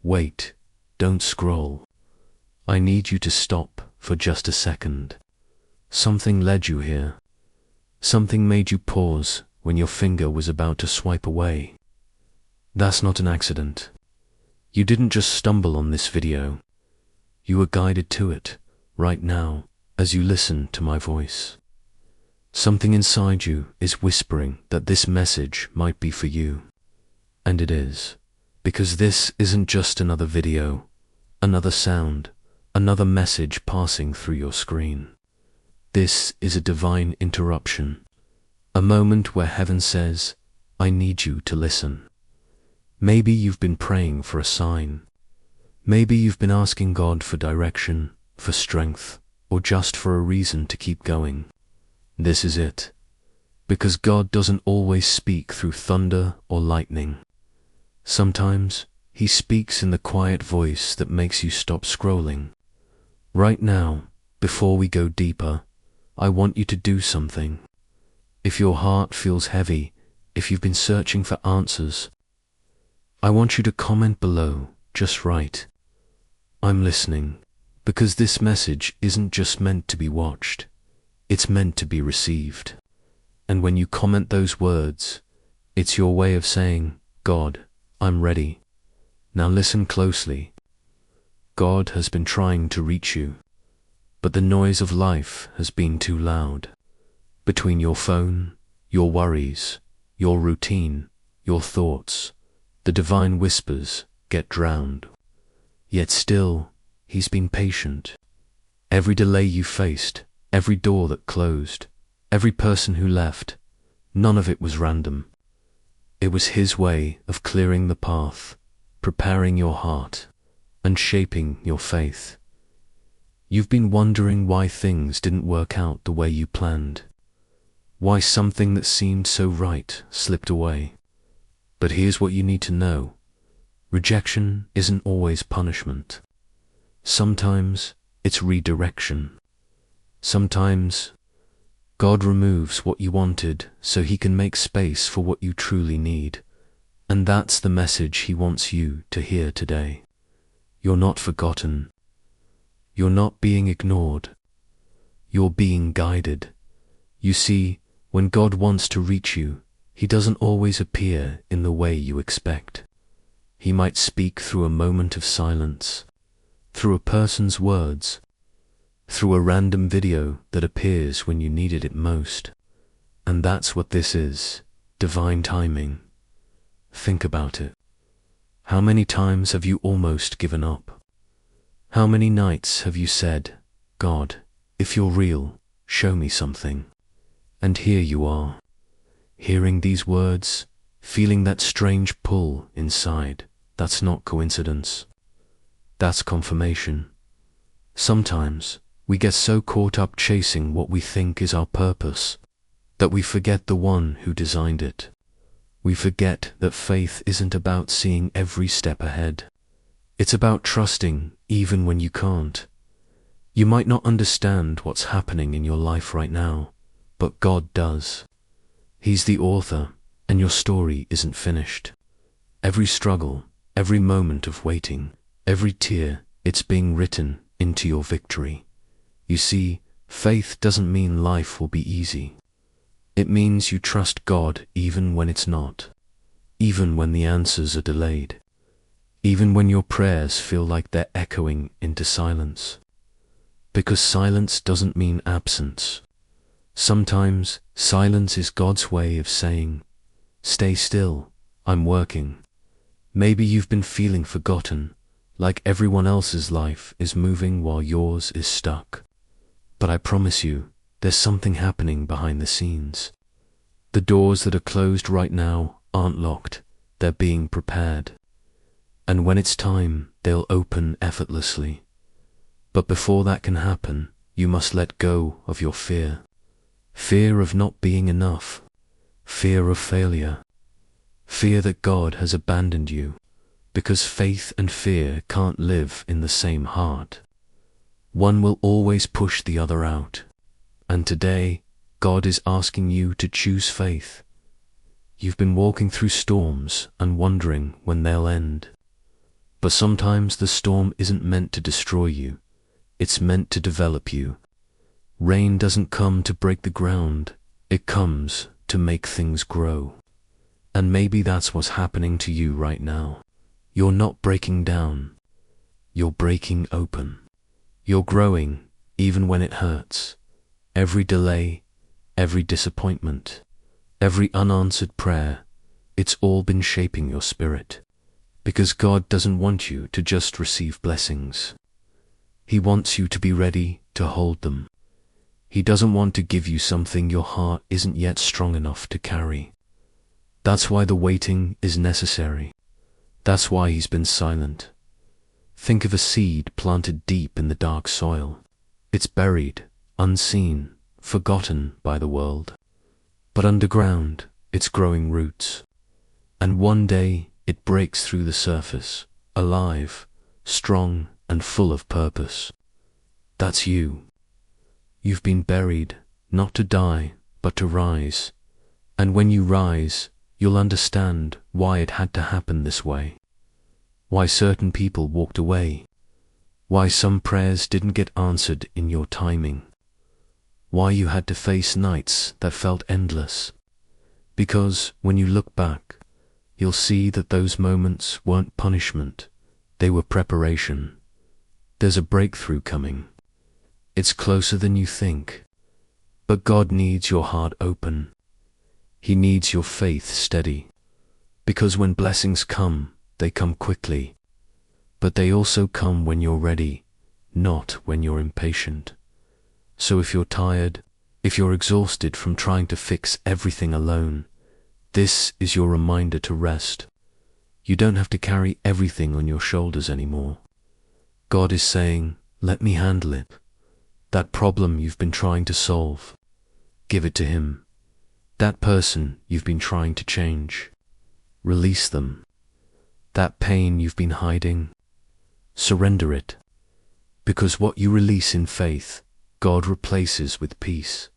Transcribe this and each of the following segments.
Wait, don't scroll. I need you to stop for just a second. Something led you here. Something made you pause when your finger was about to swipe away. That's not an accident. You didn't just stumble on this video. You were guided to it, right now, as you listen to my voice. Something inside you is whispering that this message might be for you. And it is, because this isn't just another video, another sound, another message passing through your screen. This is a divine interruption, a moment where heaven says, I need you to listen. Maybe you've been praying for a sign. Maybe you've been asking God for direction, for strength, or just for a reason to keep going. This is it. Because God doesn't always speak through thunder or lightning. Sometimes He speaks in the quiet voice that makes you stop scrolling. Right now, before we go deeper, I want you to do something. If your heart feels heavy, if you've been searching for answers, I want you to comment below, just write, I'm listening, because this message isn't just meant to be watched, it's meant to be received. And when you comment those words, it's your way of saying, God, I'm ready. Now listen closely. God has been trying to reach you, but the noise of life has been too loud. Between your phone, your worries, your routine, your thoughts, the divine whispers get drowned. Yet still, He's been patient. Every delay you faced, every door that closed, every person who left, none of it was random. It was His way of clearing the path, preparing your heart, and shaping your faith. You've been wondering why things didn't work out the way you planned, why something that seemed so right slipped away. But here's what you need to know. Rejection isn't always punishment. Sometimes it's redirection. Sometimes God removes what you wanted so He can make space for what you truly need. And that's the message He wants you to hear today. You're not forgotten. You're not being ignored. You're being guided. You see, when God wants to reach you, He doesn't always appear in the way you expect. He might speak through a moment of silence, through a person's words, through a random video that appears when you needed it most. And that's what this is, divine timing. Think about it. How many times have you almost given up? How many nights have you said, God, if you're real, show me something. And here you are, hearing these words, feeling that strange pull inside. That's not coincidence. That's confirmation. Sometimes we get so caught up chasing what we think is our purpose that we forget the one who designed it. We forget that faith isn't about seeing every step ahead. It's about trusting even when you can't. You might not understand what's happening in your life right now, but God does. He's the author, and your story isn't finished. Every struggle, every moment of waiting, every tear, it's being written into your victory. You see, faith doesn't mean life will be easy. It means you trust God even when it's not, even when the answers are delayed, even when your prayers feel like they're echoing into silence. Because silence doesn't mean absence. Sometimes silence is God's way of saying, stay still, I'm working. Maybe you've been feeling forgotten, like everyone else's life is moving while yours is stuck. But I promise you, there's something happening behind the scenes. The doors that are closed right now aren't locked, they're being prepared. And when it's time, they'll open effortlessly. But before that can happen, you must let go of your fear. Fear of not being enough. Fear of failure. Fear that God has abandoned you. Because faith and fear can't live in the same heart. One will always push the other out. And today, God is asking you to choose faith. You've been walking through storms and wondering when they'll end. But sometimes the storm isn't meant to destroy you, it's meant to develop you. Rain doesn't come to break the ground, it comes to make things grow. And maybe that's what's happening to you right now. You're not breaking down, you're breaking open. You're growing even when it hurts. Every delay, every disappointment, every unanswered prayer, it's all been shaping your spirit. Because God doesn't want you to just receive blessings. He wants you to be ready to hold them. He doesn't want to give you something your heart isn't yet strong enough to carry. That's why the waiting is necessary. That's why He's been silent. Think of a seed planted deep in the dark soil. It's buried, unseen, forgotten by the world. But underground, it's growing roots. And one day, it breaks through the surface, alive, strong, and full of purpose. That's you. You've been buried, not to die, but to rise. And when you rise, you'll understand why it had to happen this way. Why certain people walked away. Why some prayers didn't get answered in your timing. Why you had to face nights that felt endless. Because when you look back, you'll see that those moments weren't punishment, they were preparation. There's a breakthrough coming. It's closer than you think. But God needs your heart open. He needs your faith steady. Because when blessings come, they come quickly. But they also come when you're ready, not when you're impatient. So if you're tired, if you're exhausted from trying to fix everything alone, this is your reminder to rest. You don't have to carry everything on your shoulders anymore. God is saying, let me handle it. That problem you've been trying to solve, give it to Him. That person you've been trying to change, release them. That pain you've been hiding, surrender it. Because what you release in faith, God replaces with peace.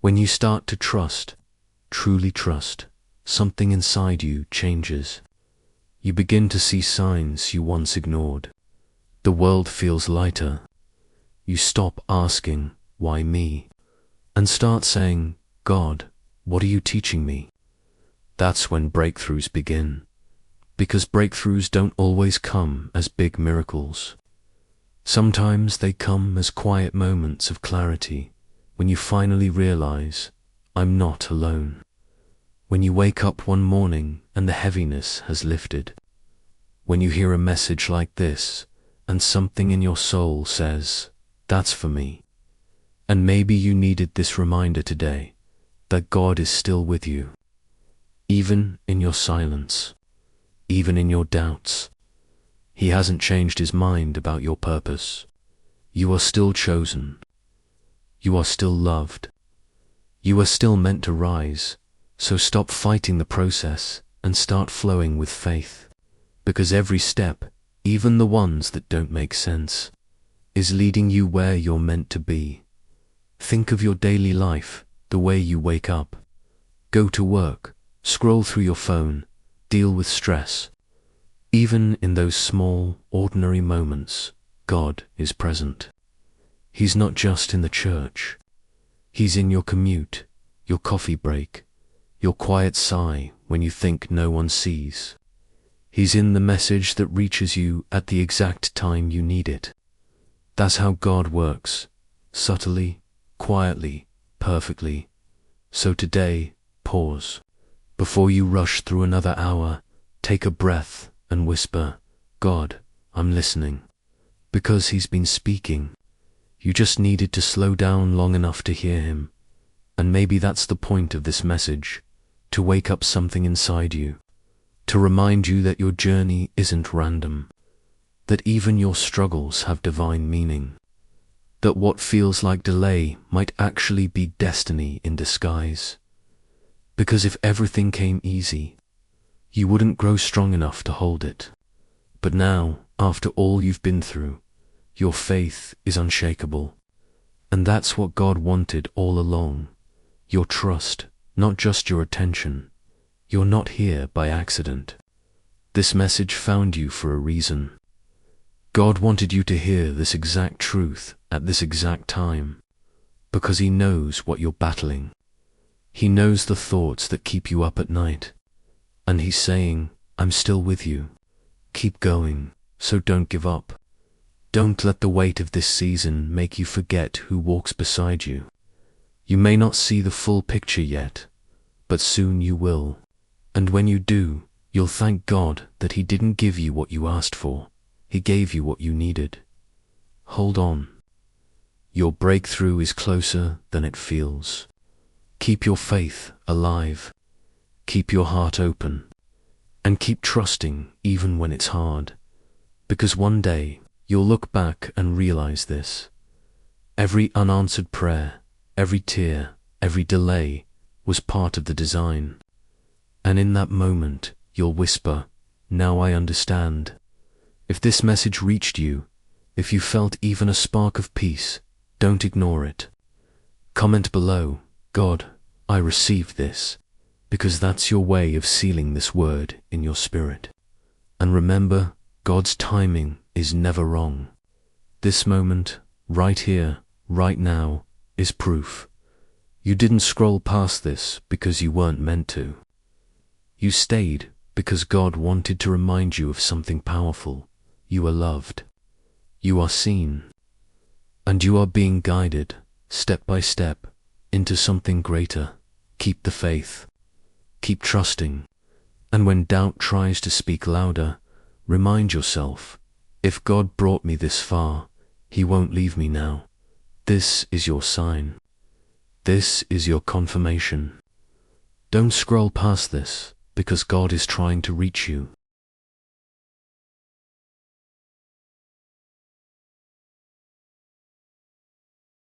When you start to trust, truly trust, something inside you changes. You begin to see signs you once ignored. The world feels lighter. You stop asking, why me? And start saying, God, what are you teaching me? That's when breakthroughs begin. Because breakthroughs don't always come as big miracles. Sometimes they come as quiet moments of clarity, when you finally realize, I'm not alone. When you wake up one morning and the heaviness has lifted. When you hear a message like this, and something in your soul says, that's for me. And maybe you needed this reminder today, that God is still with you. Even in your silence, even in your doubts. He hasn't changed His mind about your purpose. You are still chosen. You are still loved. You are still meant to rise, so stop fighting the process and start flowing with faith. Because every step, even the ones that don't make sense, is leading you where you're meant to be. Think of your daily life, the way you wake up, go to work, scroll through your phone, deal with stress. Even in those small, ordinary moments, God is present. He's not just in the church. He's in your commute, your coffee break, your quiet sigh when you think no one sees. He's in the message that reaches you at the exact time you need it. That's how God works, subtly, quietly, perfectly. So today, pause. Before you rush through another hour, take a breath and whisper, God, I'm listening. Because He's been speaking. You just needed to slow down long enough to hear Him. And maybe that's the point of this message, to wake up something inside you, to remind you that your journey isn't random, that even your struggles have divine meaning, that what feels like delay might actually be destiny in disguise. Because if everything came easy, you wouldn't grow strong enough to hold it. But now, after all you've been through, your faith is unshakable. And that's what God wanted all along. Your trust, not just your attention. You're not here by accident. This message found you for a reason. God wanted you to hear this exact truth at this exact time, because He knows what you're battling. He knows the thoughts that keep you up at night. And He's saying, I'm still with you. Keep going, so don't give up. Don't let the weight of this season make you forget who walks beside you. You may not see the full picture yet, but soon you will. And when you do, you'll thank God that He didn't give you what you asked for. He gave you what you needed. Hold on. Your breakthrough is closer than it feels. Keep your faith alive. Keep your heart open. And keep trusting even when it's hard. Because one day, you'll look back and realize this. Every unanswered prayer, every tear, every delay was part of the design. And in that moment, you'll whisper, now I understand. If this message reached you, if you felt even a spark of peace, don't ignore it. Comment below, God, I received this, because that's your way of sealing this word in your spirit. And remember, God's timing is never wrong. This moment, right here, right now, is proof. You didn't scroll past this because you weren't meant to. You stayed because God wanted to remind you of something powerful. You are loved. You are seen. And you are being guided, step by step, into something greater. Keep the faith. Keep trusting. And when doubt tries to speak louder, remind yourself, if God brought me this far, He won't leave me now. This is your sign. This is your confirmation. Don't scroll past this, because God is trying to reach you.